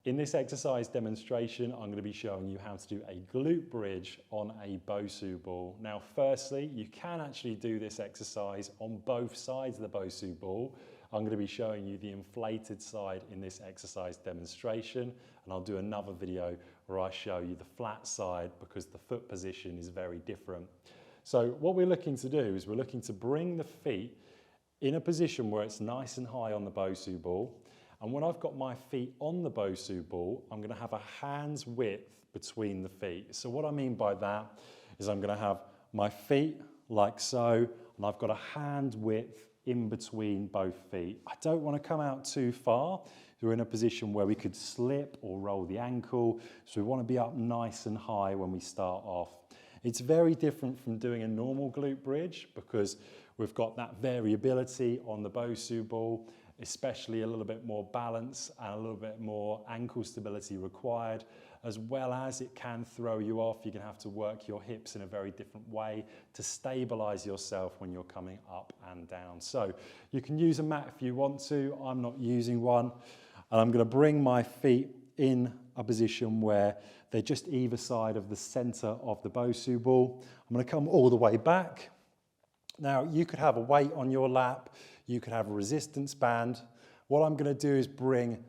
In this exercise demonstration, I'm going to be showing you how to do a glute bridge on a Bosu ball. Now, firstly, you can actually do this exercise on both sides of the Bosu ball. I'm going to be showing you the inflated side in this exercise demonstration, and I'll do another video where I show you the flat side because the foot position is very different. So what we're looking to do is we're looking to bring the feet in a position where it's nice and high on the Bosu ball. And when I've got my feet on the Bosu ball, I'm going to have a hand's width between the feet. So what I mean by that is I'm going to have my feet like so, and I've got a hand width in between both feet. I don't want to come out too far. We're in a position where we could slip or roll the ankle. So we want to be up nice and high when we start off. It's very different from doing a normal glute bridge because we've got that variability on the Bosu ball, especially a little bit more balance and a little bit more ankle stability required, as well as it can throw you off. You're going to have to work your hips in a very different way to stabilize yourself when you're coming up and down. So you can use a mat if you want to. I'm not using one. And I'm going to bring my feet in a position where they're just either side of the center of the Bosu ball. I'm going to come all the way back. Now, you could have a weight on your lap, you could have a resistance band. What I'm going to do is bring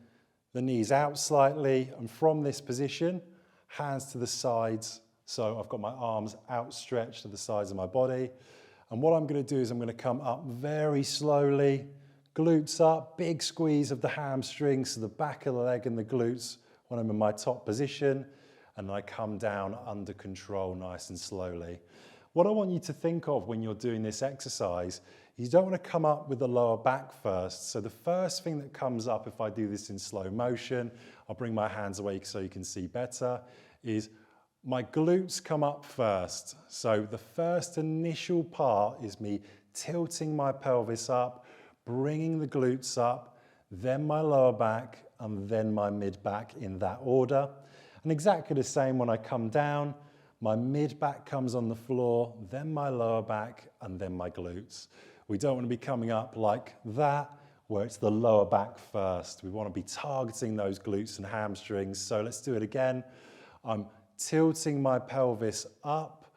the knees out slightly, and from this position, hands to the sides. So I've got my arms outstretched to the sides of my body. And what I'm going to do is I'm going to come up very slowly, glutes up, big squeeze of the hamstrings to the back of the leg and the glutes when I'm in my top position, and then I come down under control nice and slowly. What I want you to think of when you're doing this exercise, you don't want to come up with the lower back first. So the first thing that comes up if I do this in slow motion, I'll bring my hands away so you can see better, is my glutes come up first. So the first initial part is me tilting my pelvis up, bringing the glutes up, then my lower back, and then my mid back in that order. And exactly the same when I come down. My mid back comes on the floor, then my lower back, and then my glutes. We don't want to be coming up like that, where it's the lower back first. We want to be targeting those glutes and hamstrings. So let's do it again. I'm tilting my pelvis up.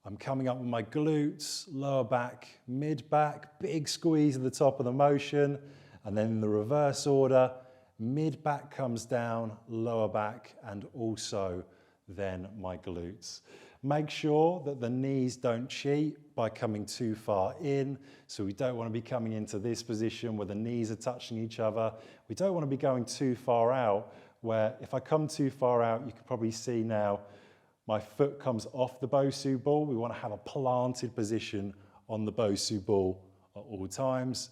I'm coming up with my glutes, lower back, mid back, big squeeze at the top of the motion. And then in the reverse order, mid back comes down, lower back, and also then my glutes. Make sure that the knees don't cheat by coming too far in. So we don't want to be coming into this position where the knees are touching each other. We don't want to be going too far out where if I come too far out, you can probably see now my foot comes off the Bosu ball. We want to have a planted position on the Bosu ball at all times.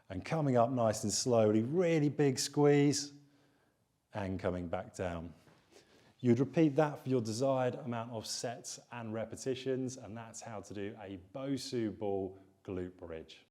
And coming up nice and slowly, really big squeeze and coming back down. You'd repeat that for your desired amount of sets and repetitions, and that's how to do a Bosu ball glute bridge.